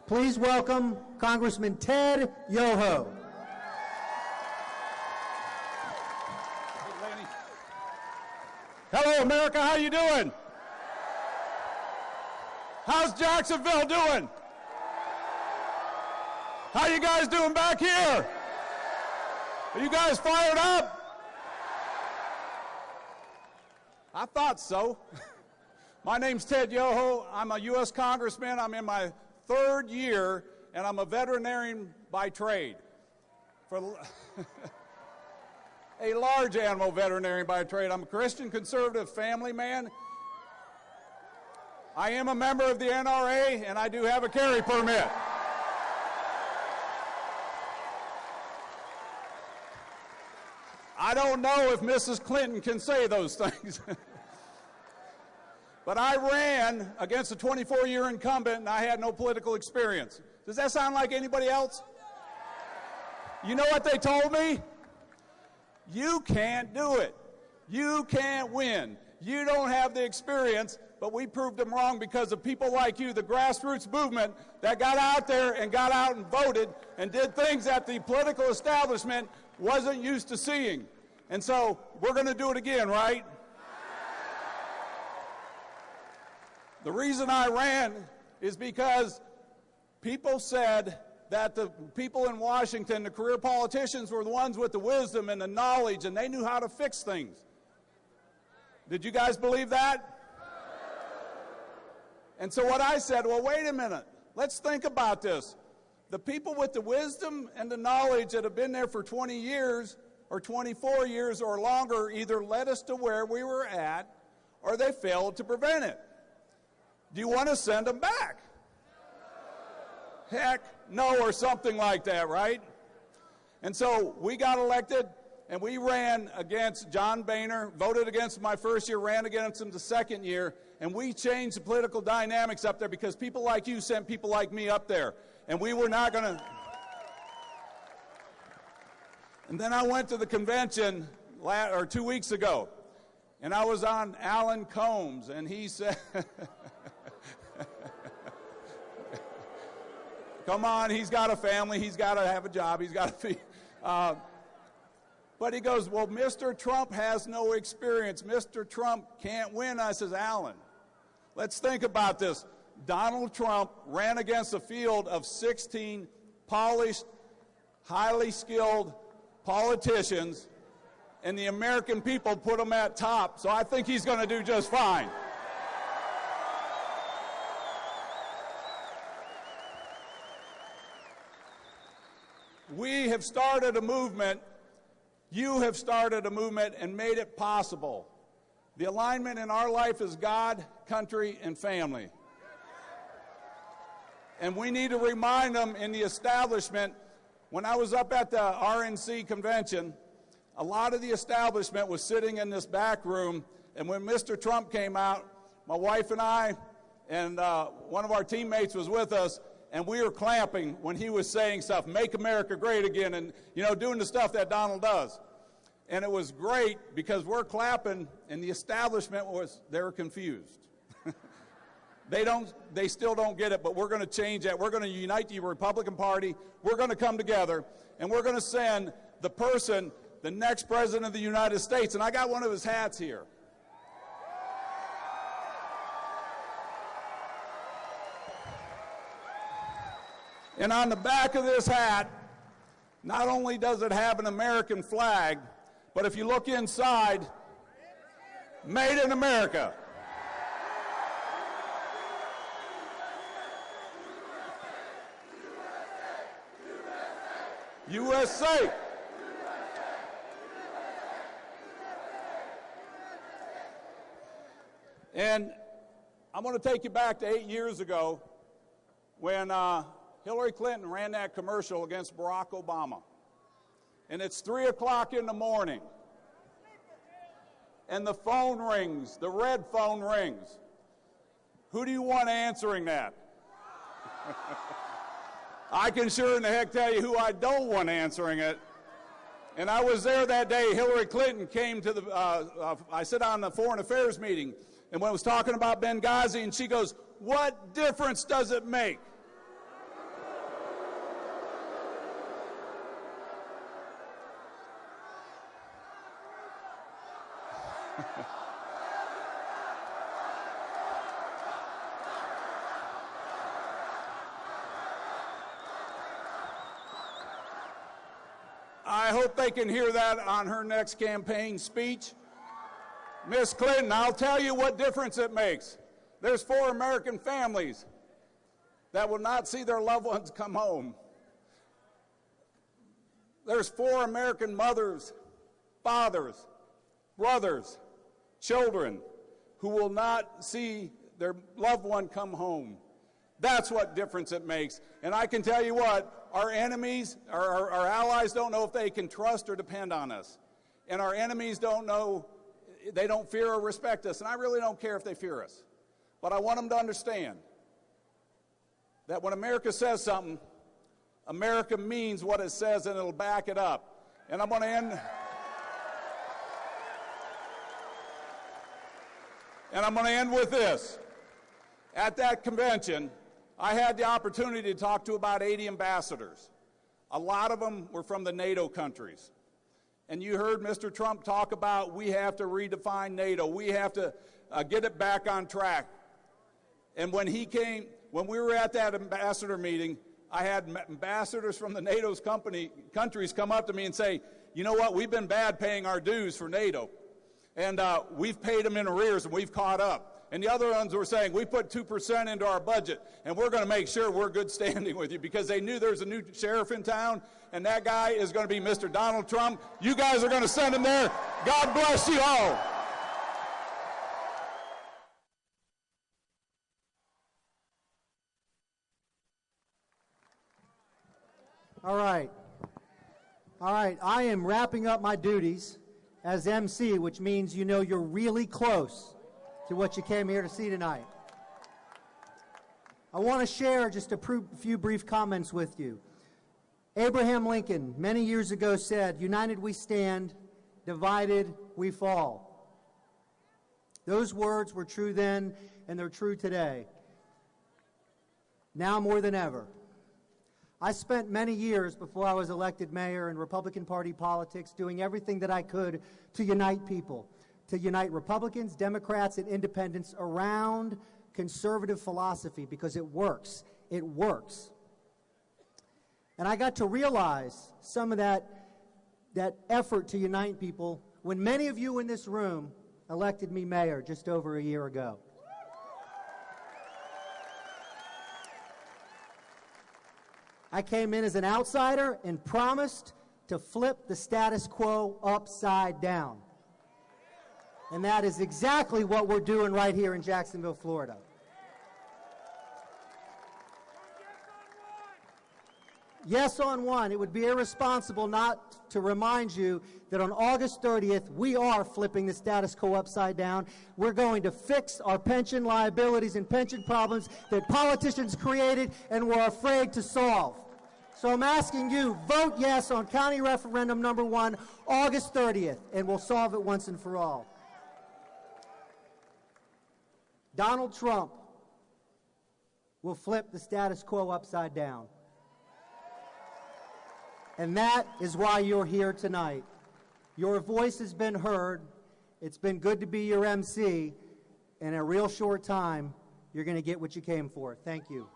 Please welcome Congressman Ted Yoho. Hello, America. How you doing? How's Jacksonville doing? How you guys doing back here? Are you guys fired up? I thought so. My name's Ted Yoho. I'm a U.S. Congressman. I'm in my third year, and I'm a veterinarian by trade. A large animal veterinarian by trade. I'm a Christian conservative family man. I am a member of the NRA, and I do have a carry permit. I don't know if Mrs. Clinton can say those things. But I ran against a 24-year incumbent, and I had no political experience. Does that sound like anybody else? You know what they told me? You can't do it. You can't win. You don't have the experience, but we proved them wrong because of people like you, the grassroots movement that got out there and got out and voted and did things that the political establishment wasn't used to seeing. And so we're going to do it again, right? The reason I ran is because people said that the people in Washington, the career politicians, were the ones with the wisdom and the knowledge, and they knew how to fix things. Did you guys believe that? And so what I said, well, wait a minute. Let's think about this. The people with the wisdom and the knowledge that have been there for 20 years or 24 years or longer either led us to where we were at or they failed to prevent it. Do you want to send them back? Heck no, or something like that, right? And so we got elected, and we ran against John Boehner, voted against him my first year, ran against him the second year, and we changed the political dynamics up there because people like you sent people like me up there, and we were not going to. And then I went to the convention 2 weeks ago, and I was on Alan Combs, and he said, come on, he's got a family, he's got to have a job, he's got to feed. But he goes, well, Mr. Trump has no experience. Mr. Trump can't win. I says, Alan, let's think about this. Donald Trump ran against a field of 16 polished, highly skilled politicians, and the American people put him at top, so I think he's going to do just fine. We have started a movement, you have started a movement and made it possible. The alignment in our life is God, country, and family. And we need to remind them in the establishment. When I was up at the RNC convention, a lot of the establishment was sitting in this back room, and when Mr. Trump came out, my wife and I and one of our teammates was with us, and we were clapping when he was saying stuff, make America great again, and, you know, doing the stuff that Donald does. And it was great because we're clapping, and the establishment they were confused. They still don't get it, but we're going to change that. We're going to unite the Republican Party. We're going to come together, and we're going to send the next president of the United States. And I got one of his hats here. And on the back of this hat, not only does it have an American flag, but if you look inside, made in America. USA. And I'm going to take you back to 8 years ago when Hillary Clinton ran that commercial against Barack Obama. And it's 3 o'clock in the morning. And the phone rings, the red phone rings. Who do you want answering that? I can sure in the heck tell you who I don't want answering it. And I was there that day. Hillary Clinton came to I sit on the Foreign Affairs meeting, and when I was talking about Benghazi, and she goes, what difference does it make? I hope they can hear that on her next campaign speech. Miss Clinton, I'll tell you what difference it makes. There's 4 American families that will not see their loved ones come home. There's 4 American mothers, fathers, brothers, children who will not see their loved one come home. That's what difference it makes. And I can tell you what, our enemies, our allies don't know if they can trust or depend on us. And our enemies don't know, they don't fear or respect us. And I really don't care if they fear us. But I want them to understand that when America says something, America means what it says, and it'll back it up. And I'm going to end. And I'm going to end with this. At that convention, I had the opportunity to talk to about 80 ambassadors. A lot of them were from the NATO countries. And you heard Mr. Trump talk about we have to redefine NATO. We have to get it back on track. And when we were at that ambassador meeting, I had ambassadors from the NATO's countries come up to me and say, you know what, we've been bad paying our dues for NATO. And we've paid them in arrears and we've caught up. And the other ones were saying, we put 2% into our budget, and we're going to make sure we're good standing with you, because they knew there's a new sheriff in town, and that guy is going to be Mr. Donald Trump. You guys are going to send him there. God bless you all. All right. I am wrapping up my duties as MC, which means you know you're really close to what you came here to see tonight. I want to share just a few brief comments with you. Abraham Lincoln many years ago said, "United we stand, divided we fall." Those words were true then, and they're true today. Now more than ever. I spent many years before I was elected mayor in Republican Party politics doing everything that I could to unite people, to unite Republicans, Democrats, and independents around conservative philosophy, because it works. It works. And I got to realize some of that effort to unite people when many of you in this room elected me mayor just over a year ago. I came in as an outsider and promised to flip the status quo upside down. And that is exactly what we're doing right here in Jacksonville, Florida. Yes on one. It would be irresponsible not to remind you that on August 30th, we are flipping the status quo upside down. We're going to fix our pension liabilities and pension problems that politicians created and were afraid to solve. So I'm asking you, vote yes on County Referendum number 1, August 30th, and we'll solve it once and for all. Donald Trump will flip the status quo upside down. And that is why you're here tonight. Your voice has been heard. It's been good to be your MC. In a real short time, you're going to get what you came for. Thank you.